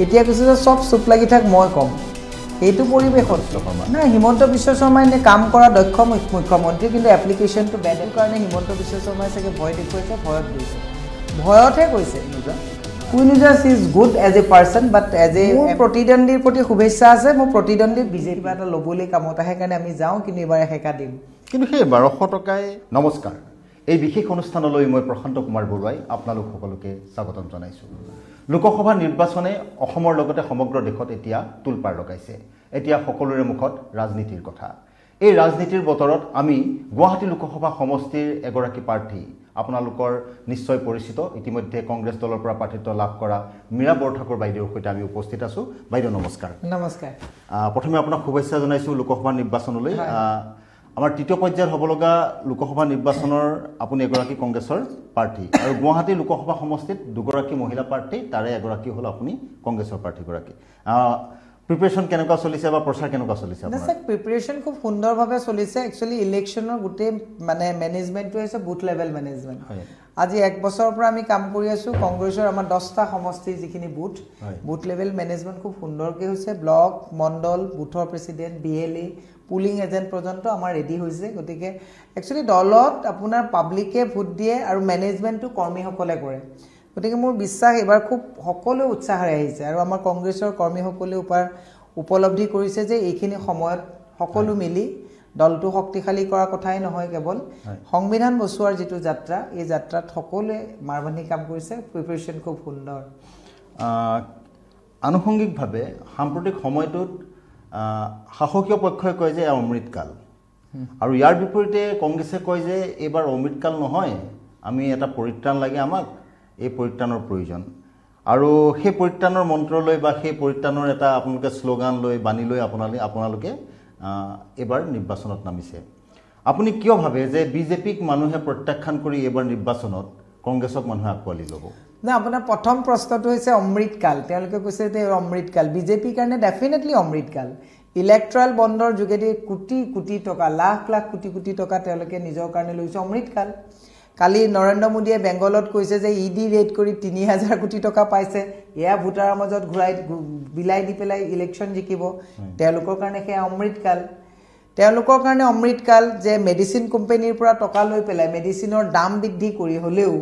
এতিয়া কৈছে যে চব চুপ লাগি থাক মই কম এইটো পৰিৱেশত নাই হিমন্ত বিশ্ব শৰ্মা এনে কাম কৰা দক্ষ মুখ্যমন্ত্ৰী কিন্তু এপ্লিকেশ্যনটো বেডৰ কাৰণে হিমন্ত বিশ্ব শৰ্মাই চাগে ভয় দেখুৱাইছে ভয়ত গৈছে ভয়তহে কৈছে কুইনুজাছ is good as a person but as a প্ৰতিদ্বন্দ্বীৰ প্ৰতি শুভেচ্ছা আছে মোৰ প্ৰতিদ্বন্দ্বী বিজেপি এটা ল'বলৈ কামত আহে কাৰণে আমি যাওঁ কিন্তু এবাৰ হেকা দিম কিন্তু সেই 1200 টকাই নমস্কাৰ এই বিশেষ অনুষ্ঠানলৈ মই প্ৰশান্ত কুমাৰ বৰুৱাই আপোনালোক সকলোকে স্বাগতম জনাইছোঁ লোকসভা নিৰ্বাচনে অসমৰ লগতে সমগ্ৰ দেশত এতিয়া তুলপাৰ লগাইছে এতিয়া সকলোৰে মুখত ৰাজনীতিৰ কথা এই ৰাজনীতিৰ বতৰত আমি গুৱাহাটী লোকসভা সমষ্টিৰ এগৰাকী প্ৰাৰ্থী আপোনালোকৰ নিশ্চয় পৰিচিত ইতিমধ্যে কংগ্ৰেছ দলৰ পৰা প্ৰাৰ্থিত্ব লাভ কৰা মীৰা বৰঠাকুৰ বাইদেউৰ সৈতে আমি উপস্থিত আছো বাইদেউ নমস্কাৰ নমস্কাৰ প্ৰথমে আপোনাক শুভেচ্ছা জনাইছোঁ লোকসভা নিৰ্বাচনলৈ আমাৰ তৃতীয় পৰ্যায়ৰ হ'ব লগা লোকসভা নিৰ্বাচনৰ আপুনি এগৰাকী কংগ্ৰেছৰ প্ৰাৰ্থী আৰু গুৱাহাটী লোকসভা সমষ্টিত দুগৰাকী মহিলা প্ৰাৰ্থী তাৰে এগৰাকী হ'ল আপুনি কংগ্ৰেছৰ প্ৰাৰ্থীগৰাকী প্ৰিপাৰেশ্যন কেনেকুৱা চলিছে বা প্ৰচাৰ কেনেকুৱা চলিছে আপোনাৰ প্ৰিপাৰেশ্যন খুব সুন্দৰভাৱে চলিছে একচুৱেলি ইলেকশ্যনৰ গোটেই মানে মেনেজমেণ্টটো হৈছে বুথ লেভেল মেনেজমেণ্ট আজি এক বছৰৰ পৰা আমি কাম কৰি আছোঁ কংগ্ৰেছৰ আমাৰ 10টা সমষ্টিৰ যিখিনি বুথ লেভেল মেনেজমেণ্ট খুব সুন্দৰকৈ হৈছে ব্লক মণ্ডল বুথৰ প্ৰেচিডেণ্ট BLA পুলিং এজেণ্ট পৰ্যন্ত আমাৰ ৰেডি হৈছে গতিকে একচুৱেলি দলত আপোনাৰ পাব্লিকে ভোট দিয়ে আৰু মেনেজমেণ্টটো কৰ্মীসকলে কৰে গতিকে মোৰ বিশ্বাস এবাৰ খুব সকলো উৎসাহেৰে আহিছে আৰু আমাৰ কংগ্ৰেছৰ কৰ্মীসকলে উপলব্ধি কৰিছে যে এইখিনি সময়ত সকলো মিলি দলটো শক্তিশালী কৰা কথাই নহয় কেৱল সংবিধান বচোৱাৰ যিটো যাত্ৰা এই যাত্ৰাত সকলোৱে মাৰবান্ধি কাম কৰিছে প্ৰিপাৰেশ্যন খুব সুন্দৰ আনুষংগিকভাৱে সাম্প্ৰতিক সময়টোত শাসকীয় পক্ষই কয় যে অমৃতকাল আৰু ইয়াৰ বিপৰীতে কংগ্ৰেছে কয় যে এইবাৰ অমৃতকাল নহয় আমি এটা পৰিত্ৰাণ লাগে আমাক এই পৰিত্ৰাণৰ প্ৰয়োজন আৰু সেই পৰিত্ৰাণৰ মন্ত্ৰ লৈ বা সেই পৰিত্ৰাণৰ এটা আপোনালোকে শ্লোগান লৈ বাণী লৈ আপোনালোকে এবাৰ নিৰ্বাচনত নামিছে আপুনি কিয় ভাবে যে বিজেপিক মানুহে প্ৰত্যাখ্যান কৰি এবাৰ নিৰ্বাচনত কংগ্ৰেছক মানুহে আকোৱালি ল'ব না আপোনাৰ প্ৰথম প্ৰশ্নটো হৈছে অমৃতকাল তেওঁলোকে কৈছে যে অমৃতকাল বিজেপিৰ কাৰণে ডেফিনেটলি অমৃতকাল ইলেক্ট্ৰাল বণ্ডৰ যোগেদি কোটি কোটি টকা লাখ লাখ কোটি কোটি টকা তেওঁলোকে নিজৰ কাৰণে লৈছে অমৃতকাল কালি নৰেন্দ্ৰ মোদীয়ে বেংগলত কৈছে যে ইডি ৰেড কৰি 3000 কোটি টকা পাইছে এয়া ভোটাৰৰ মাজত ঘূৰাই বিলাই দি পেলাই ইলেকশ্যন জিকিব তেওঁলোকৰ কাৰণে সেয়া অমৃতকাল তেওঁলোকৰ কাৰণে অমৃতকাল যে মেডিচিন কোম্পানীৰ পৰা টকা লৈ পেলাই মেডিচিনৰ দাম বৃদ্ধি কৰি হ'লেও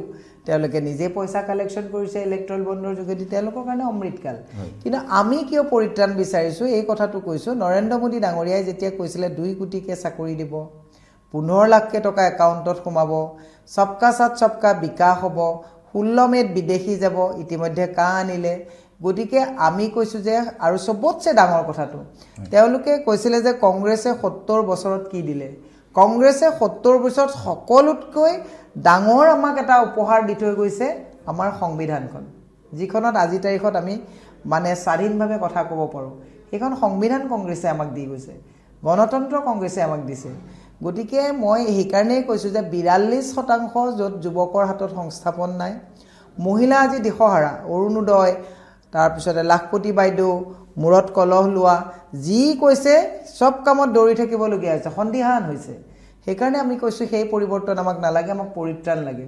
তেওঁলোকে নিজে পইচা কালেকশ্যন কৰিছে ইলেক্ট্ৰল বণ্ডৰ যোগেদি তেওঁলোকৰ কাৰণে অমৃতকাল কিন্তু আমি কিয় পৰিত্ৰাণ বিচাৰিছোঁ এই কথাটো কৈছোঁ নৰেন্দ্ৰ মোদী ডাঙৰীয়াই যেতিয়া কৈছিলে 2 কোটিকে চাকৰি দিব 15 লাখকে টকা একাউণ্টত সোমাব সবকা সাথ সবকা বিকাশ হ'ব 16 মেত বিদেশী যাব ইতিমধ্যে আনিলে গতিকে আমি কৈছোঁ যে আৰু সবতছে ডাঙৰ কথাটো তেওঁলোকে কৈছিলে যে কংগ্ৰেছে 70 বছৰত কি দিলে কংগ্ৰেছে 70 বছৰত সকলোতকৈ ডাঙৰ আমাক এটা উপহাৰ দি থৈ গৈছে আমাৰ সংবিধানখন যিখনত আজি তাৰিখত আমি মানে স্বাধীনভাৱে কথা ক'ব পাৰোঁ সেইখন সংবিধান কংগ্ৰেছে আমাক দি গৈছে গণতন্ত্ৰ কংগ্ৰেছে আমাক দিছে গতিকে মই সেইকাৰণেই কৈছোঁ যে 42% য'ত যুৱকৰ হাতত সংস্থাপন নাই মহিলা আজি দিশহাৰা অৰুণোদয় তাৰপিছতে লাখপতি বাইদেউ মূৰত কলহ লোৱা যি কৈছে সব কামত দৌৰি থাকিবলগীয়া হৈছে সন্দিহান হৈছে সেইকাৰণে আমি কৈছোঁ সেই পৰিৱৰ্তন আমাক নালাগে আমাক পৰিত্ৰাণ লাগে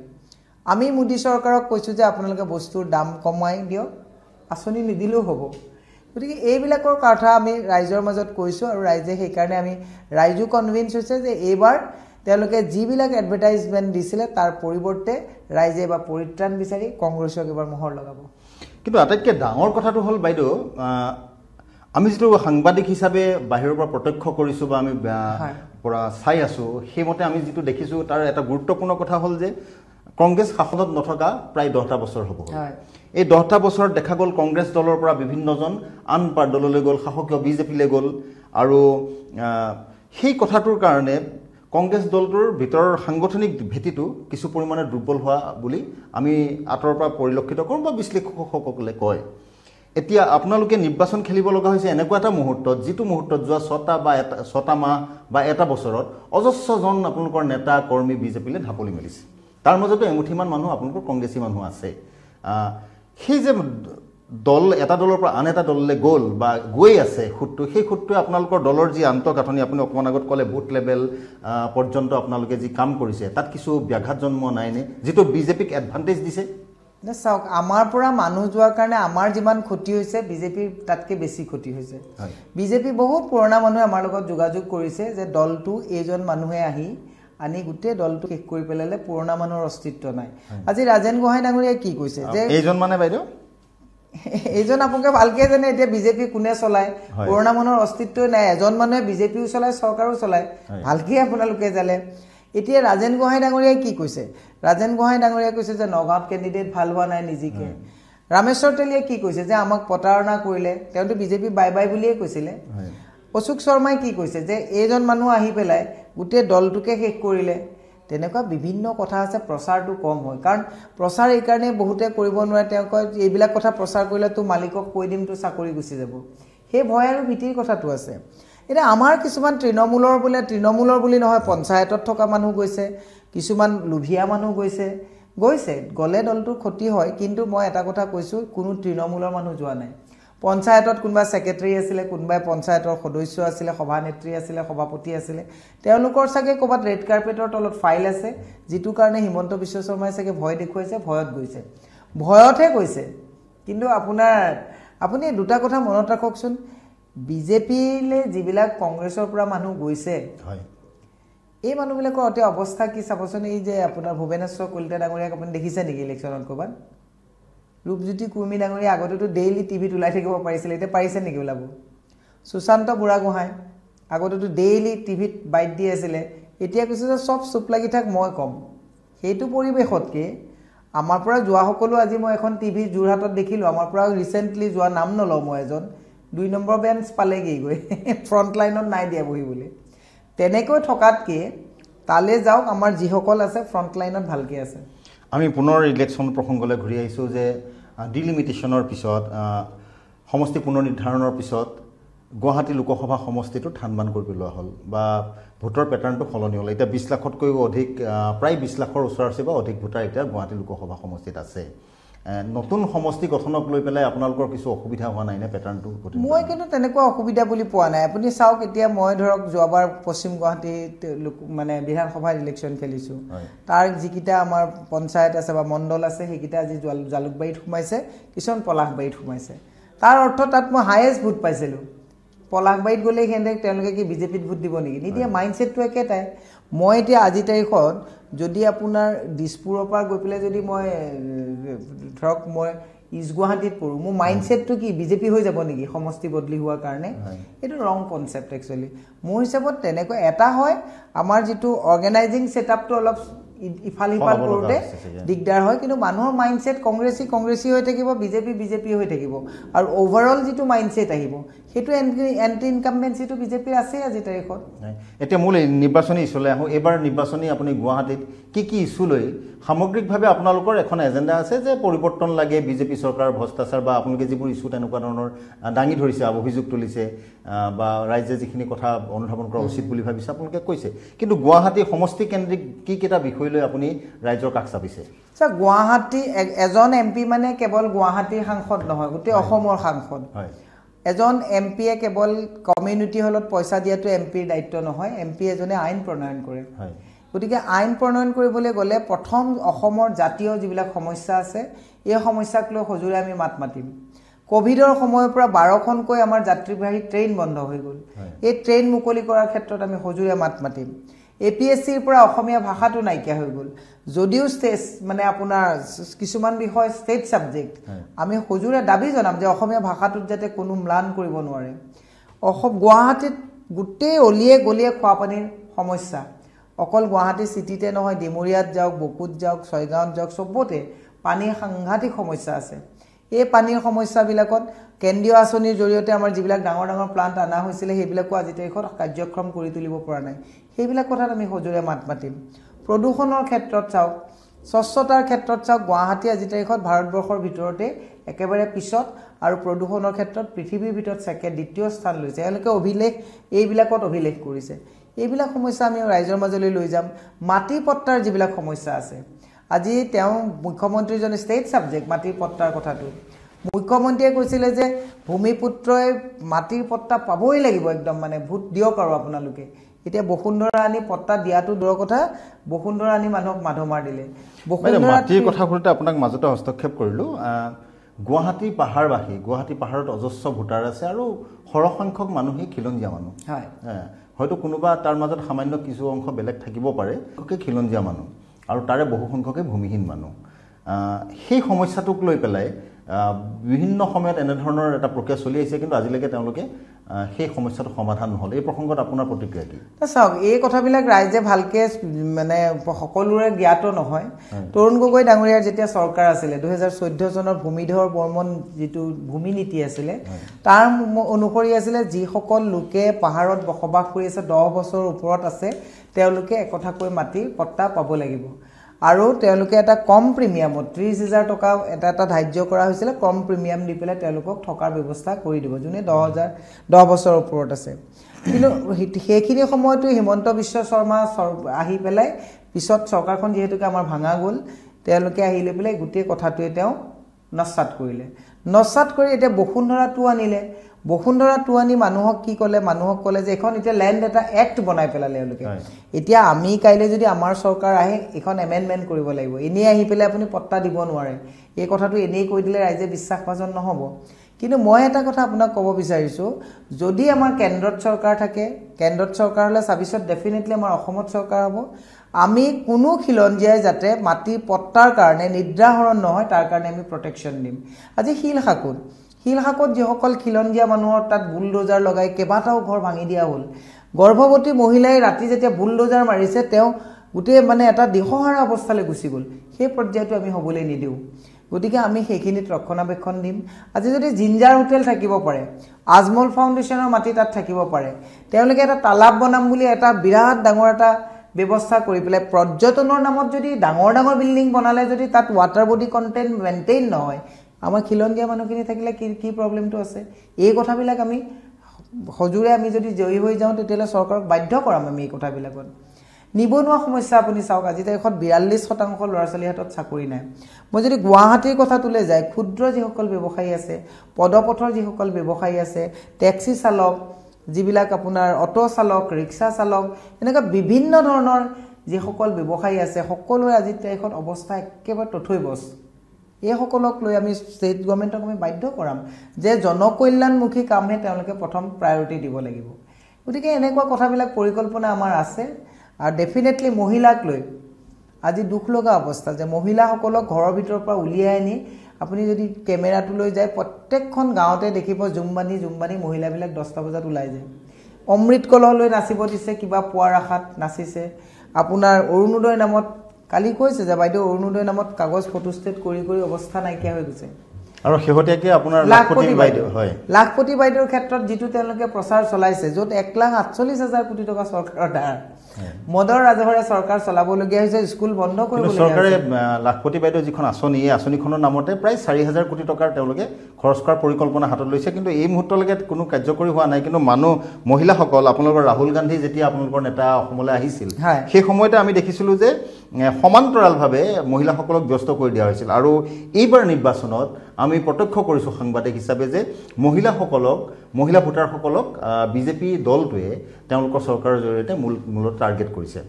আমি মোদী চৰকাৰক কৈছোঁ যে আপোনালোকে বস্তুৰ দাম কমাই দিয়ক আঁচনি নিদিলেও হ'ব গতিকে এইবিলাকৰ কথা আমি ৰাইজৰ মাজত কৈছোঁ আৰু ৰাইজে সেইকাৰণে আমি ৰাইজো কনভিন্স হৈছে যে এইবাৰ তেওঁলোকে যিবিলাক এডভাৰটাইজমেণ্ট দিছিলে তাৰ পৰিৱৰ্তে ৰাইজে বা পৰিত্ৰাণ বিচাৰি কংগ্ৰেছক এবাৰ মোহৰ লগাব কিন্তু আটাইতকৈ ডাঙৰ কথাটো হ'ল বাইদেউ আমি যিটো সাংবাদিক হিচাপে বাহিৰৰ পৰা প্ৰত্যক্ষ কৰিছোঁ বা আমি পৰা চাই আছোঁ সেইমতে আমি যিটো দেখিছোঁ তাৰ এটা গুৰুত্বপূৰ্ণ কথা হ'ল যে কংগ্ৰেছ শাসনত নথকা প্ৰায় 10টা বছৰ হ'ব এই 10টা বছৰত দেখা গ'ল কংগ্ৰেছ দলৰ পৰা বিভিন্নজন আন দললৈ গ'ল শাসকীয় বিজেপিলৈ গ'ল আৰু সেই কথাটোৰ কাৰণে কংগ্ৰেছ দলটোৰ ভিতৰৰ সাংগঠনিক ভেটিটো কিছু পৰিমাণে দুৰ্বল হোৱা বুলি আমি আঁতৰৰ পৰা পৰিলক্ষিত কৰোঁ বা বিশ্লেষকসকলে কয় এতিয়া আপোনালোকে নিৰ্বাচন খেলিব লগা হৈছে এনেকুৱা এটা মুহূৰ্তত যিটো মুহূৰ্তত যোৱা 6টা মাহ বা এটা বছৰত অজস্ৰজন আপোনালোকৰ নেতা কৰ্মী বিজেপিলৈ ঢাপলি মেলিছে তাৰ মাজতো এমুঠিমান মানুহ আপোনালোকৰ কংগ্ৰেছী মানুহ আছে সেই যে দল এটা দলৰ পৰা আন এটা দললৈ গ'ল বা গৈ আছে খুঁটটো সেই খুঁটটোৱে আপোনালোকৰ দলৰ যি আন্তঃগাঁথনি আপুনি অকণমান আগত ক'লে বুথ লেভেল পৰ্যন্ত আপোনালোকে যি কাম কৰিছে তাত কিছু ব্যাঘাত জন্ম নাইনে যিটো বিজেপিক এডভান্টেজ দিছে চাওক আমাৰ পৰা মানুহ যোৱাৰ কাৰণে আমাৰ যিমান ক্ষতি হৈছে বিজেপিৰ তাতকৈ বেছি ক্ষতি হৈছে বিজেপি বহুত পুৰণা মানুহে আমাৰ লগত যোগাযোগ কৰিছে যে দলটো এইজন মানুহে আহি আনি গোটেই দলটো শেষ কৰি পেলালে পুৰণা মানুহৰ অস্তিত্ব নাই আজি ৰাজেন গোহাঁই ডাঙৰীয়াই কি কৈছে যে এইজন মানে বাইদেউ এইজন আপোনালোকে ভালকে জানে এতিয়া বিজেপি কোনে চলায় পুৰণা মানুহৰ অস্তিত্বই নাই এজন মানুহে বিজেপিও চলায় চৰকাৰো চলায় ভালকে আপোনালোকে জানে এতিয়া ৰাজেন গোহাঁই ডাঙৰীয়াই কি কৈছে ৰাজেন গোহাঁই ডাঙৰীয়াই কৈছে যে নগাঁৱত কেণ্ডিডেট ভাল হোৱা নাই নিজিকে ৰামেশ্বৰ তেলীয়ে কি কৈছে যে আমাক প্ৰতাৰণা কৰিলে তেওঁতো বিজেপি বাই বাই বুলিয়ে কৈছিলে অশোক শৰ্মাই কি কৈছে যে এইজন মানুহ আহি পেলাই গোটেই দলটোকে শেষ কৰিলে তেনেকুৱা বিভিন্ন কথা আছে প্ৰচাৰটো কম হয় কাৰণ প্ৰচাৰ এই কাৰণে বহুতে কৰিব নোৱাৰে তেওঁ কয় এইবিলাক কথা প্ৰচাৰ কৰিলে তো মালিকক কৈ দিম তো চাকৰি গুচি যাব সেই ভয় আৰু ভীতিৰ কথাটো আছে এতিয়া আমাৰ কিছুমান তৃণমূলৰ বুলি নহয় পঞ্চায়তত থকা মানুহ গৈছে কিছুমান লোভিয়া মানুহ গৈছে গ'লে দলটোৰ ক্ষতি হয় কিন্তু মই এটা কথা কৈছোঁ কোনো তৃণমূলৰ মানুহ যোৱা নাই পঞ্চায়তত কোনোবা সেক্ৰেটাৰী আছিলে কোনোবাই পঞ্চায়তৰ সদস্য আছিলে সভানেত্ৰী আছিলে সভাপতি আছিলে তেওঁলোকৰ চাগে ক'ৰবাত ৰেড কাৰ্পেটৰ তলত ফাইল আছে যিটো কাৰণে হিমন্ত বিশ্ব শৰ্মাই চাগে ভয় দেখুৱাইছে ভয়তহে গৈছে কিন্তু আপুনি দুটা কথা মনত ৰাখকচোন বিজেপিলে যিবিলাক কংগ্ৰেছৰ পৰা মানুহ গৈছে এই মানুহবিলাকৰ অতি অৱস্থা কি চাবচোন এই যে আপোনাৰ ভুৱনেশ্বৰ কলিতা ডাঙৰীয়াক আপুনি দেখিছে নেকি ইলেকশ্যনত ক'ৰবাত ৰূপজ্যোতি কুৰ্মী ডাঙৰীয়া আগতেতো ডেইলি টিভিত ওলাই থাকিব পাৰিছিলে এতিয়া পাৰিছে নেকি ওলাব সুশান্ত বুঢ়াগোহাঁই আগতেতো ডেইলি টিভিত বাইট দি আছিলে এতিয়া কৈছে যে চব চুপ লাগি থাক মই ক'ম সেইটো পৰিৱেশতকৈ আমাৰ পৰা যোৱা সকলো আজি মই এখন টিভি যোৰহাটত দেখিলোঁ আমাৰ পৰা ৰিচেণ্টলি যোৱা নাম নলওঁ মই এজন 2 নম্বৰ বেঞ্চ পালেগৈ গৈ ফ্ৰণ্ট লাইনত নাই দিয়া বহিবলৈ তেনেকৈ থকাতকৈ তালৈ যাওক আমাৰ যিসকল আছে ফ্ৰণ্ট লাইনত ভালকৈ আছে আমি পুনৰ ইলেকশ্যন প্ৰসংগলৈ ঘূৰি আহিছোঁ যে ডিলিমিটেশ্যনৰ পিছত সমষ্টি পুনৰ নিৰ্ধাৰণৰ পিছত গুৱাহাটী লোকসভা সমষ্টিটো ঠান-বান কৰি পেলোৱা হ'ল বা ভোটৰ পেটাৰ্ণটো সলনি হ'ল এতিয়া 20 লাখতকৈও অধিক প্ৰায় 20 লাখৰ ওচৰ-ওচৰি বা অধিক ভোটাৰ এতিয়া গুৱাহাটী লোকসভা সমষ্টিত আছে নতুন সমষ্টি গঠনক লৈ পেলাই আপোনালোকৰ কিছু অসুবিধা হোৱা নাই নে পেটাৰ্ণটো মই কিন্তু তেনেকুৱা অসুবিধা বুলি পোৱা নাই আপুনি চাওক এতিয়া মই ধৰক যোৱাবাৰ পশ্চিম গুৱাহাটীত মানে বিধানসভাৰ ইলেকশ্যন খেলিছোঁ তাৰ যিকেইটা আমাৰ পঞ্চায়ত আছে বা মণ্ডল আছে সেইকেইটা আজি জালুকবাৰীত সোমাইছে কিছুমান পলাশবাৰীত সোমাইছে তাৰ অৰ্থ তাত মই হায়েষ্ট ভোট পাইছিলোঁ পলাশবাৰীত গ'লে তেওঁলোকে কি বিজেপিত ভোট দিব নেকি নিদিয়ে মাইণ্ডছেটটো একেটাই মই এতিয়া আজি তাৰিখত যদি আপোনাৰ দিছপুৰৰ পৰা গৈ পেলাই যদি মই ধৰক মই ইষ্ট গুৱাহাটীত পঢ়োঁ মোৰ মাইণ্ডছেটটো কি বিজেপি হৈ যাব নেকি সমষ্টি বদলি হোৱাৰ কাৰণে এইটো ৰং কনচেপ্ট একচুৱেলি মোৰ হিচাপত তেনেকৈ এটা হয় আমাৰ যিটো অৰ্গেনাইজিং ছেটআপটো অলপ ইফাল সিফাল কৰোঁতে দিগদাৰ হয় কিন্তু মানুহৰ মাইণ্ডছেট কংগ্ৰেছী হৈ থাকিব বিজেপি হৈ থাকিব আৰু অভাৰঅল যিটো মাইণ্ডছেট আহিব সেইটো এণ্টি ইনকামবেঞ্চিটো বিজেপিৰ আছে আজি তাৰিখত এতিয়া মূল নিৰ্বাচনী ইছ্যুলৈ আহোঁ এইবাৰ নিৰ্বাচনী আপুনি গুৱাহাটীত কি ইছ্যু লৈ সামগ্ৰিকভাৱে আপোনালোকৰ এখন এজেণ্ডা আছে যে পৰিৱৰ্তন লাগে বিজেপি চৰকাৰৰ ভ্ৰষ্টাচাৰ বা আপোনালোকে যিবোৰ ইছ্যু তেনেকুৱা ধৰণৰ দাঙি ধৰিছে অভিযোগ তুলিছে বা ৰাইজে যিখিনি কথা অনুধাৱন কৰা উচিত বুলি ভাবিছে আপোনালোকে কৈছে কিন্তু গুৱাহাটী সমষ্টি কেন্দ্ৰিক কি কেইটা বিষয় লৈ আপুনি ৰাইজৰ কাষ চাপিছে গুৱাহাটী এজন এমপি মানে কেৱল গুৱাহাটীৰ সাংসদ নহয় গোটেই অসমৰ সাংসদ হয় এজন এমপিয়ে কেৱল কমিউনিটি হলত পইচা দিয়াটো এমপিৰ দায়িত্ব নহয় এমপি এজনে আইন প্ৰণয়ন কৰে গতিকে আইন প্ৰণয়ন কৰিবলৈ গ'লে প্ৰথম অসমৰ জাতীয় যিবিলাক সমস্যা আছে এই সমস্যাক লৈ সজোৰে আমি মাত মাতিম কোভিডৰ সময়ৰ পৰা 12খনকৈ আমাৰ যাত্ৰীবাহী ট্ৰেইন বন্ধ হৈ গ'ল এই ট্ৰেইন মুকলি কৰাৰ ক্ষেত্ৰত আমি সজোৰে মাত মাতিম APSCৰ পৰা অসমীয়া ভাষাটো নাইকিয়া হৈ গ'ল যদিও ষ্টেজ মানে আপোনাৰ কিছুমান বিষয় ষ্টেট সাবজেক্ট আমি সজোৰে দাবী জনাম যে অসমীয়া ভাষাটোত যাতে কোনো ম্লান কৰিব নোৱাৰে গুৱাহাটীত গোটেই অলিয়ে গলিয়ে খোৱাপানীৰ সমস্যা অকল গুৱাহাটী চিটিতে নহয় ডিমৰিয়াত যাওক বকুত যাওক ছয়গাঁৱত যাওক চবতে পানীৰ সাংঘাতিক সমস্যা আছে এই পানীৰ সমস্যাবিলাকত কেন্দ্ৰীয় আঁচনিৰ জৰিয়তে আমাৰ যিবিলাক ডাঙৰ ডাঙৰ প্লান্ট আনা হৈছিলে সেইবিলাকো আজি তাৰিখত কাৰ্যক্ষম কৰি তুলিব পৰা নাই সেইবিলাক কথাত আমি সজোৰে মাত মাতিম প্ৰদূষণৰ ক্ষেত্ৰত চাওক স্বচ্ছতাৰ ক্ষেত্ৰত চাওক গুৱাহাটী আজি তাৰিখত ভাৰতবৰ্ষৰ ভিতৰতে একেবাৰে পিছত আৰু প্ৰদূষণৰ ক্ষেত্ৰত পৃথিৱীৰ ভিতৰত দ্বিতীয় স্থান লৈছে এওঁলোকে এইবিলাকত অভিলেখ কৰিছে এইবিলাক সমস্যা আমি ৰাইজৰ মাজলৈ লৈ যাম মাটি পট্টাৰ যিবিলাক সমস্যা আছে আজি তেওঁ মুখ্যমন্ত্ৰীজনে ষ্টেট সাবজেক্ট মাটিৰ পট্টাৰ কথাটো মুখ্যমন্ত্ৰীয়ে কৈছিলে যে ভূমিপুত্ৰই মাটিৰ পট্টা পাবই লাগিব একদম মানে ভোট দিয়ক আৰু আপোনালোকে এতিয়া বসুন্ধৰা আনি পট্টা দিয়াটো দূৰৰ কথা, বসুন্ধৰা আনি মানুহক মাধমাৰ দিলে। মাটিৰ কথা কওঁতে আপোনাক মাজতে হস্তক্ষেপ কৰিলোঁ। গুৱাহাটী পাহাৰবাসী, গুৱাহাটী পাহাৰত অজস্ৰ ভোটাৰ আছে আৰু সৰহ সংখ্যক মানুহেই খিলঞ্জীয়া মানুহ। হয়তো কোনোবা তাৰ মাজত সামান্য কিছু অংশ বেলেগ থাকিব পাৰে, খিলঞ্জীয়া মানুহ আৰু তাৰে বহু সংখ্যকে ভূমিহীন মানুহ। সেই সমস্যাটোক লৈ পেলাই বিভিন্ন সময়ত এনেধৰণৰ এটা প্ৰক্ৰিয়া চলি আহিছে, কিন্তু আজিলৈকে তেওঁলোকে সেই সমস্যাটো সমাধান নহ'ল। এই প্ৰসংগত আপোনাৰ প্ৰতিক্ৰিয়া কি? চাওক, এই কথাবিলাক ৰাইজে ভালকে মানে সকলোৰে জ্ঞাত নহয়। তৰুণ গগৈ ডাঙৰীয়াৰ যেতিয়া চৰকাৰ আছিলে 2014 চনৰ ভূমিধৰ বৰ্মন যিটো ভূমি নীতি আছিলে, তাৰ অনুসৰি আছিলে যিসকল লোকে পাহাৰত বসবাস কৰি আছে 10 বছৰৰ ওপৰত আছে, তেওঁলোকে একঠাকৈ মাটিৰ পট্টা পাব লাগিব আৰু তেওঁলোকে এটা কম প্ৰিমিয়ামত 30,000 টকা এটা ধাৰ্য কৰা হৈছিলে, কম প্ৰিমিয়াম দি পেলাই তেওঁলোকক থকাৰ ব্যৱস্থা কৰি দিব যোনে 10 বছৰৰ ওপৰত আছে। কিন্তু সেইখিনি সময়তো হিমন্ত বিশ্ব শৰ্মা আহি পেলাই পিছত চৰকাৰখন যিহেতুকে আমাৰ ভাঙা গ'ল, তেওঁলোকে আহি লৈ পেলাই গোটেই কথাটোৱে তেওঁ নস্বাত কৰিলে। নস্বাত কৰি এতিয়া বসুন্ধৰাটো আনিলে। বসুন্ধৰাটো আনি মানুহক কি ক'লে? মানুহক ক'লে যে এখন এতিয়া লেণ্ড এটা এক্ট বনাই পেলালে এওঁলোকে। এতিয়া আমি কাইলৈ যদি আমাৰ চৰকাৰ আহে, এখন এমেণ্ডমেণ্ট কৰিব লাগিব। এনেই আহি পেলাই আপুনি পট্টা দিব নোৱাৰে। এই কথাটো এনেই কৈ দিলে ৰাইজে বিশ্বাসভাজন নহ'ব। কিন্তু মই এটা কথা আপোনাক ক'ব বিচাৰিছোঁ, যদি আমাৰ কেন্দ্ৰত চৰকাৰ থাকে, কেন্দ্ৰত চৰকাৰ হ'লে 26ত ডেফিনেটলি আমাৰ অসমত চৰকাৰ হ'ব। আমি কোনো খিলঞ্জীয়াই যাতে মাটি পট্টাৰ কাৰণে নিদ্ৰাহৰণ নহয়, তাৰ কাৰণে আমি প্ৰটেকশ্যন দিম। আজি শিলশাকত যিসকল খিলঞ্জীয়া মানুহৰ তাত বুলডোজাৰ লগাই কেইবাটাও ঘৰ ভাঙি দিয়া হ'ল। গৰ্ভৱতী মহিলাই ৰাতি যেতিয়া বুলডোজাৰ মাৰিছে, তেওঁ গোটেই মানে এটা দিশহাৰা অৱস্থালৈ গুচি গ'ল। সেই পৰ্যায়টো আমি হ'বলৈ নিদিওঁ। গতিকে আমি সেইখিনিত ৰক্ষণাবেক্ষণ দিম। আজি যদি জিঞ্জাৰ হোটেল থাকিব পাৰে, আজমল ফাউণ্ডেশ্যনৰ মাটি তাত থাকিব পাৰে, তেওঁলোকে এটা তালাব বনাম বুলি এটা বিৰাট ডাঙৰ এটা ব্যৱস্থা কৰি পেলাই পৰ্যটনৰ নামত যদি ডাঙৰ ডাঙৰ বিল্ডিং বনালে, যদি তাত ৱাটাৰ বডি কণ্টেইন মেইনটেইন নহয়, আমাৰ খিলঞ্জীয়া মানুহখিনি থাকিলে কি প্ৰব্লেমটো আছে? এই কথাবিলাক আমি সজোৰে আমি যদি জয়ী হৈ যাওঁ, তেতিয়াহ'লে চৰকাৰক বাধ্য কৰাম আমি এই কথাবিলাকত। নিবনুৱা সমস্যা আপুনি চাওক, আজি তাৰিখত 42% ল'ৰা ছোৱালীৰ হাতত চাকৰি নাই। মই যদি গুৱাহাটীৰ কথা তোলে যায়, ক্ষুদ্ৰ যিসকল ব্যৱসায়ী আছে, পদপথৰ যিসকল ব্যৱসায়ী আছে, টেক্সি চালক, যিবিলাক আপোনাৰ অটো চালক, ৰিক্সা চালক, এনেকুৱা বিভিন্ন ধৰণৰ যিসকল ব্যৱসায়ী আছে, সকলোৰে আজিৰ তাৰিখত অৱস্থা একেবাৰে তথৈবচ। এইসকলক লৈ আমি ষ্টেট গভৰ্ণমেণ্টক আমি বাধ্য কৰাম যে জনকল্যাণমুখী কামহে তেওঁলোকে প্ৰথম প্ৰায়ৰিটি দিব লাগিব। গতিকে এনেকুৱা কথাবিলাক পৰিকল্পনা আমাৰ আছে। আৰু ডেফিনেটলি মহিলাক লৈ আজি দুখ লগা অৱস্থা যে মহিলাসকলক ঘৰৰ ভিতৰৰ পৰা উলিয়াই আনি আপুনি যদি কেমেৰাটো লৈ যায়, প্ৰত্যেকখন গাঁৱতে দেখিব জুমবানি মহিলাবিলাক 10টা বজাত ওলাই যায়। অমৃত কলহ লৈ নাচিব দিছে, কিবা পোৱাৰ আশাত নাচিছে। আপোনাৰ অৰুণোদয় নামত কালি কৈছে যে বাইদেউ অৰুণোদয় নামত কাগজ ফটোষ্টেট কৰি অৱস্থা নাইকিয়া হৈ গৈছে। আৰু শেহতীয়াকৈ আপোনাৰ লাখপতি বাইদেউৰ ক্ষেত্ৰত যিটো তেওঁলোকে প্ৰচাৰ চলাইছে, য'ত 1,48,000 কোটি টকা চৰকাৰৰ ধাৰ, মদৰ ৰাজহৰে চৰকাৰ চলাবলগীয়া হৈছে, স্কুল বন্ধ কৰিবলগীয়া হৈছে। চৰকাৰে লাখপতি বাইদেউ যিখন আঁচনি, এই আঁচনিখনৰ নামতে প্ৰায় 4,000 কোটি টকাৰ তেওঁলোকে খৰচ কৰাৰ পৰিকল্পনা হাতত লৈছে, কিন্তু এই মুহূৰ্তলৈকে কোনো কাৰ্যকৰী হোৱা নাই। কিন্তু মহিলাসকল, আপোনালোকৰ ৰাহুল গান্ধী যেতিয়া আপোনালোকৰ নেতা অসমলৈ আহিছিল, সেই সময়তে আমি দেখিছিলোঁ যে সমান্তৰালভাৱে মহিলাসকলক ব্যস্ত কৰি দিয়া হৈছিল। আৰু এইবাৰ নিৰ্বাচনত আমি প্ৰত্যক্ষ কৰিছোঁ সাংবাদিক হিচাপে যে মহিলা ভোটাৰসকলক বিজেপি দলটোৱে তেওঁলোকৰ চৰকাৰৰ জৰিয়তে মূলত টাৰ্গেট কৰিছে।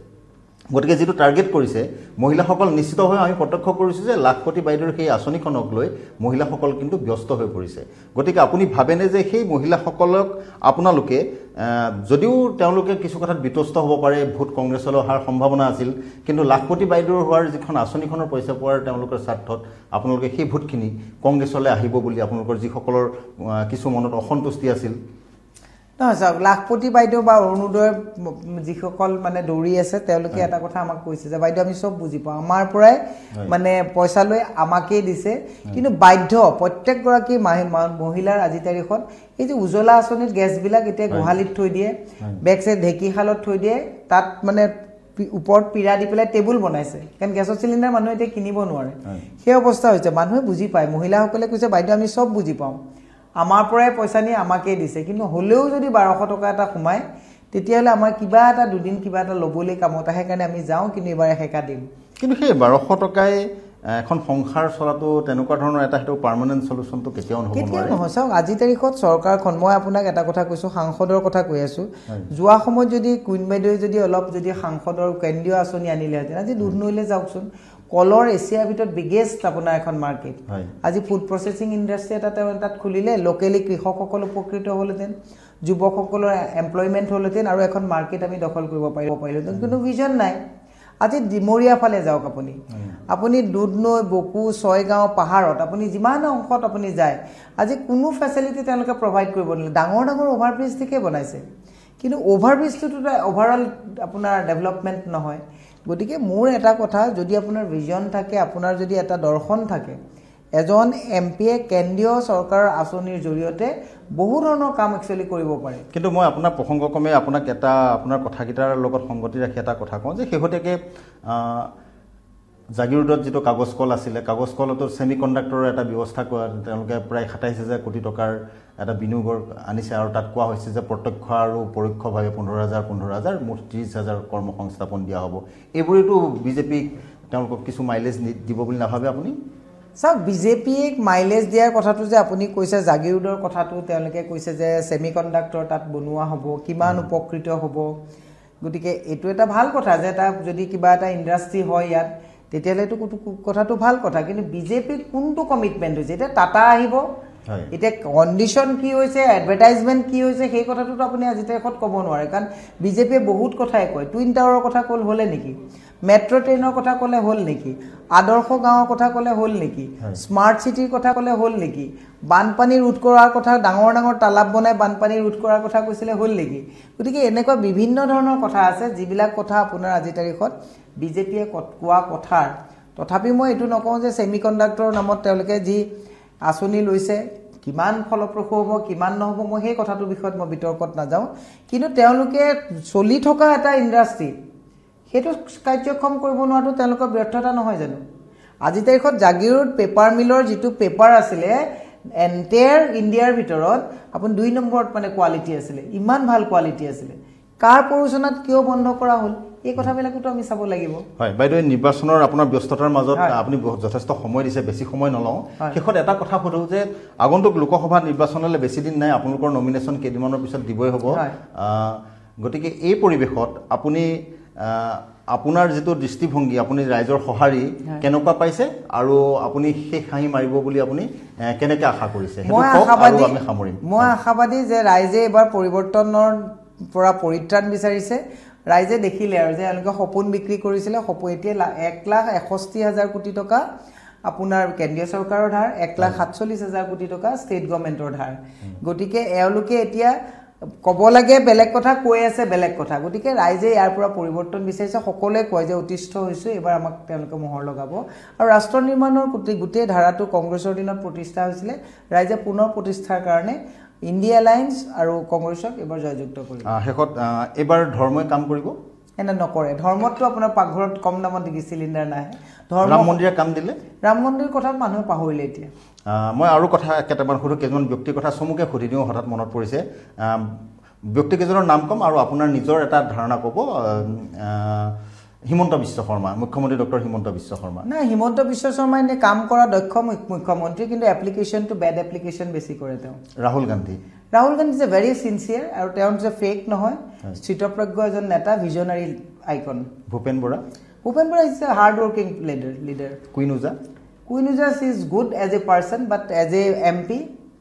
গতিকে যিটো টাৰ্গেট কৰিছে মহিলাসকল, নিশ্চিত হৈ আমি প্ৰত্যক্ষ কৰিছোঁ যে লাখপতি বাইদেউৰ সেই আঁচনিখনক লৈ মহিলাসকল কিন্তু ব্যস্ত হৈ পৰিছে। গতিকে আপুনি ভাবেনে যে সেই মহিলাসকলক আপোনালোকে, যদিও তেওঁলোকে কিছু কথাত বিতস্ত হ'ব পাৰে, ভোট কংগ্ৰেছলৈ অহাৰ সম্ভাৱনা আছিল, কিন্তু লাখপতি বাইদেউৰ হোৱাৰ যিখন আঁচনিখনৰ পইচা পোৱাৰ তেওঁলোকৰ স্বাৰ্থত আপোনালোকে সেই ভোটখিনি কংগ্ৰেছলৈ আহিব বুলি আপোনালোকৰ যিসকলৰ কিছু মনত অসন্তুষ্টি আছিল? নহয় চাওক, লাখপতি বাইদেউ বা অৰুণোদয়ৰ যিসকল মানে দৌৰি আছে, তেওঁলোকে এটা কথা আমাক কৈছে যে বাইদেউ আমি চব বুজি পাওঁ, আমাৰ পৰাই মানে পইচা লৈ আমাকেই দিছে, কিন্তু বাধ্য প্ৰত্যেকগৰাকী মহিলাৰ আজি তাৰিখত এই যে উজ্জ্বলা আঁচনিত গেছবিলাক এতিয়া গোহালিত থৈ দিয়ে, বেক চাইড ঢেঁকীশালত থৈ দিয়ে, তাত মানে ওপৰত পীৰা দি পেলাই টেবুল বনাইছে, কাৰণ গেছৰ চিলিণ্ডাৰ মানুহে এতিয়া কিনিব নোৱাৰে। সেই অৱস্থা হৈছে। মানুহে বুজি পায়, মহিলাসকলে কৈছে বাইদেউ আমি চব বুজি পাওঁ, আমাৰ পৰাই পইচা নি আমাকেই দিছে, কিন্তু হ'লেও যদি 1200 টকা এটা সোমায়, তেতিয়াহ'লে আমাৰ কিবা এটা দুদিন কিবা এটা ল'বলৈ কামত আহে, কাৰণে আমি যাওঁ, কিন্তু এইবাৰ 1000 দিম। কিন্তু সেই 1200 টকাই এখন সংসাৰ চলাটো তেনেকুৱা ধৰণৰ এটা হেতু পাৰ্মানেন্ট সলিউশনটো কেতিয়াও নহব নোৱাৰে কেতিয়াও নহয় চাওক আজি তাৰিখত চৰকাৰখন মই আপোনাক এটা কথা কৈছো সাংসদৰ কথা কৈ আছো যোৱা সময়ত যদি কুইন বাইদেউ যদি অলপ যদি সাংসদৰ কেন্দ্ৰীয় আঁচনি আনিলেহেঁতেন আজি দুধনৈলে যাওকচোন কলৰ এছিয়াৰ ভিতৰত বিগেষ্ট আপোনাৰ এখন মাৰ্কেট আজি ফুড প্ৰসেসিং ইণ্ডাষ্ট্ৰি এটা তাত খুলিলে লোকেলি কৃষকসকল উপকৃত হ'লহেঁতেন যুৱকসকলৰ এমপ্লয়মেণ্ট হ'লহেঁতেন আৰু এখন মাৰ্কেট আমি দখল কৰিব পাৰিলোহেঁতেন কিন্তু ভিজন নাই আজি ডিমৰিয়া ফালে যাওক আপুনি দুধনৈ বকু ছয়গাঁও পাহাৰত আপুনি যিমান অংশত আপুনি যায় আজি কোনো ফেচিলিটি তেওঁলোকে প্ৰভাইড কৰিব নোৱাৰে ডাঙৰ ডাঙৰ অভাৰব্ৰিজ ঠিকে বনাইছে কিন্তু অভাৰব্ৰিজটো ওভাৰঅল আপোনাৰ ডেভেলপমেণ্ট নহয় গতিকে মোৰ এটা কথা যদি আপোনাৰ ভিজন থাকে আপোনাৰ যদি এটা দৰ্শন থাকে এজন এমপিয়ে কেন্দ্ৰীয় চৰকাৰৰ আঁচনিৰ জৰিয়তে বহু ধৰণৰ কাম একচুৱেলি কৰিব পাৰে কিন্তু মই আপোনাৰ প্ৰসংগক্ৰমে আপোনাক এটা আপোনাৰ কথাকিটাৰ লগত সংগতি ৰাখি এটা কথা কওঁ যে শেহতীয়াকৈ জাগিৰোডত যিটো কাগজ কল আছিলে কাগজ কলতো ছেমিকণ্ডাক্টৰৰ এটা ব্যৱস্থা তেওঁলোকে প্ৰায় ২৭,০০০ কোটি টকাৰ এটা বিনিয়োগৰ আনিছে আৰু তাত কোৱা হৈছে যে প্ৰত্যক্ষ আৰু পৰোক্ষভাৱে ১৫,০০০ মুঠ ৩০,০০০ কৰ্মসংস্থাপন দিয়া হ'ব এইবোৰেতো বিজেপিক তেওঁলোকক কিছু মাইলেজ দিব বুলি নাভাবে আপুনি চাওক বিজেপিক মাইলেজ দিয়াৰ কথাটো যে আপুনি কৈছে জাগিৰোডৰ কথাটো তেওঁলোকে কৈছে যে ছেমিকণ্ডাক্টৰ তাত বনোৱা হ'ব কিমান উপকৃত হ'ব গতিকে এইটো এটা ভাল কথা যে এটা যদি কিবা এটা ইণ্ডাষ্ট্ৰি হয় ইয়াত তেতিয়াহ'লেতো কথাটো ভাল কথা কিন্তু বিজেপিৰ কোনটো কমিটমেণ্ট হৈছে এতিয়া টাটা আহিব এতিয়া কণ্ডিশ্যন কি হৈছে এডভাৰটাইজমেণ্ট কি হৈছে সেই কথাটোতো আপুনি আজি তাৰিখত ক'ব নোৱাৰে কাৰণ বিজেপিয়ে বহুত কথাই কয় টুইন টাৱাৰৰ কথা ক'ল হ'লে নেকি মেট্ৰ' ট্ৰেইনৰ কথা ক'লে হ'ল নেকি আদৰ্শ গাঁৱৰ কথা ক'লে হ'ল নেকি স্মাৰ্ট চিটিৰ কথা ক'লে হ'ল নেকি বানপানী ৰোধ কৰাৰ কথা ডাঙৰ ডাঙৰ তালাব বনাই বানপানী ৰোধ কৰাৰ কথা কৈছিলে হ'ল নেকি গতিকে এনেকুৱা বিভিন্ন ধৰণৰ কথা আছে যিবিলাক কথা আপোনাৰ আজি তাৰিখত বিজেপিয়ে কোৱা কথাৰ তথাপি মই এইটো নকওঁ যে ছেমিকণ্ডাক্টৰৰ নামত তেওঁলোকে যি আঁচনি লৈছে কিমান ফলপ্ৰসূ হ'ব কিমান নহ'ব মই সেই কথাটোৰ বিষয়ত মই বিতৰ্কত নাযাওঁ কিন্তু তেওঁলোকে চলি থকা এটা ইণ্ডাষ্ট্ৰি সেইটো কাৰ্যক্ষম কৰিব নোৱাৰাটো তেওঁলোকৰ ব্যৰ্থতা নহয় জানো আজি তাৰিখত জাগিৰোড পেপাৰ মিলৰ যিটো পেপাৰ আছিলে এণ্টায়াৰ ইণ্ডিয়াৰ ভিতৰত আপুনি ২ নম্বৰত মানে কোৱালিটি আছিলে ইমান ভাল কোৱালিটি আছিলে কাৰ প্ৰয়োজনত কিয় বন্ধ কৰা হ'ল এই কথাবিলাকতো আমি চাব লাগিব হয় বাইদেউ নিৰ্বাচনৰ আপোনাৰ ব্যস্ততাৰ মাজত আপুনি যথেষ্ট সময় দিছে বেছি সময় নলওঁ শেষত এটা কথা সুধো যে আগন্তুক লোকসভা নিৰ্বাচনলৈ বেছি দিন নাই আপোনালোকৰ নমিনেশ্যন কেইদিনমানৰ পিছত দিবই হ'ব গতিকে এই পৰিৱেশত আপুনি আপোনাৰ যিটো দৃষ্টিভংগী আপুনি ৰাইজৰ সঁহাৰি কেনেকুৱা পাইছে আৰু আপুনি শেষ হাঁহি মাৰিব বুলি আপুনি কেনেকৈ আশা কৰিছে মই আশাবাদী যে ৰাইজে এবাৰ পৰিৱৰ্তনৰ পৰা পৰিত্ৰাণ বিচাৰিছে ৰাইজে দেখিলে আৰু যে এওঁলোকে সপোন বিক্ৰী কৰিছিলে সপোন এতিয়া ১,৬১,০০০ কোটি টকা আপোনাৰ কেন্দ্ৰীয় চৰকাৰৰ ধাৰ ১,৪৭,০০০ কোটি টকা ষ্টেট গভৰ্ণমেণ্টৰ ধাৰ গতিকে এওঁলোকে এতিয়া ক'ব লাগে বেলেগ কথা কৈ আছে বেলেগ কথা গতিকে ৰাইজে ইয়াৰ পৰা পৰিৱৰ্তন বিচাৰিছে সকলোৱে কয় যে অতিষ্ঠ হৈছোঁ এইবাৰ আমাক তেওঁলোকে মোহৰ লগাব আৰু ৰাষ্ট্ৰ নিৰ্মাণৰ গোটেই ধাৰাটো কংগ্ৰেছৰ দিনত প্ৰতিষ্ঠা হৈছিলে ৰাইজে পুনৰ প্ৰতিষ্ঠাৰ কাৰণে ইণ্ডিয়া এলায়েন্স আৰু কংগ্ৰেছক এবাৰ জয়যুক্ত কৰিব শেষত এবাৰ ধৰ্মই কাম কৰিব এনে নকৰে ধৰ্মতটো আপোনাৰ পাকঘৰত কম দামত চিলিণ্ডাৰ নাহে ৰাম মন্দিৰে কাম দিলে ৰাম মন্দিৰ কথা মানুহে পাহৰিলে এতিয়া মই আৰু কথা কেইটামান সুধো কেইজন ব্যক্তিৰ কথা চমুকে সুধি দিওঁ হঠাৎ মনত পৰিছে ব্যক্তিকেইজনৰ নাম ক'ম আৰু আপোনাৰ নিজৰ এটা ধাৰণা ক'ব হিমন্ত বিশ্ব শৰ্মা মুখ্যমন্ত্ৰী ডক্টৰ হিমন্ত বিশ্ব শৰ্মা না হিমন্ত বিশ্ব শৰ্মা এনে কাম কৰা দক্ষ মুখ্যমন্ত্ৰী কিন্তু এপ্লিকেশ্যনটো বেড এপ্লিকেশ্যন বেছি কৰে তেওঁ Rahul Gandhi is a very sincere আৰু তেওঁ যে ফেক নহয় স্থিতপ্ৰজ্ঞ এজন নেতা visionary icon Bhupen Borah is a hard working leader Queen Oja is good as a person but as a MP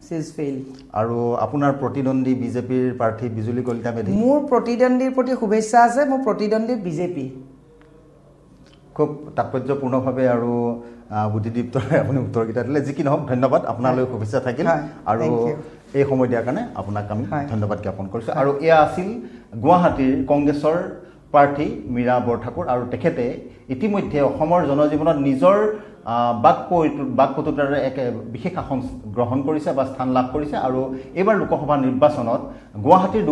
she is failed আৰু আপোনাৰ প্ৰতিদ্বন্দ্বী বিজেপিৰ প্ৰাৰ্থী বিজুলী কলিতা মেধি মোৰ প্ৰতিদ্বন্দ্বীৰ প্ৰতি শুভেচ্ছা আছে মোৰ প্ৰতিদ্বন্দ্বী বিজেপি খুব তাৎপৰ্যপূৰ্ণভাৱে আৰু বুদ্ধিদীপ্তৰে আপুনি উত্তৰকেইটা দিলে যি কি নহওক ধন্যবাদ আপোনালৈ শুভেচ্ছা থাকিল আৰু এই সময় দিয়াৰ কাৰণে আপোনাক আমি ধন্যবাদ জ্ঞাপন কৰিছোঁ আৰু এয়া আছিল গুৱাহাটীৰ কংগ্ৰেছৰ প্ৰাৰ্থী মীৰা বৰঠাকুৰ আৰু তেখেতে ইতিমধ্যে অসমৰ জনজীৱনত নিজৰ বাকপটুতাৰে এক বিশেষ আসন গ্ৰহণ কৰিছে বা স্থান লাভ কৰিছে আৰু এইবাৰ লোকসভা নিৰ্বাচনত গুৱাহাটীৰ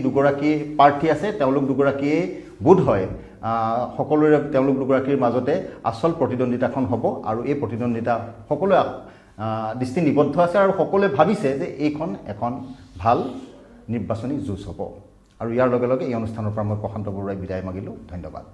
দুগৰাকী প্ৰাৰ্থী আছে তেওঁলোক দুগৰাকীয়ে বোধ হয় সকলোৰে তেওঁলোক দুগৰাকীৰ মাজতে আচল প্ৰতিদ্বন্দ্বিতাখন হ'ব আৰু এই প্ৰতিদ্বন্দ্বিতা সকলোৱে দৃষ্টি নিবদ্ধ আছে আৰু সকলোৱে ভাবিছে যে এইখন এখন ভাল নিৰ্বাচনী যুঁজ হ'ব আৰু ইয়াৰ লগে লগে এই অনুষ্ঠানৰ পৰা মই প্ৰশান্ত বৰুৱাই বিদায় মাগিলোঁ ধন্যবাদ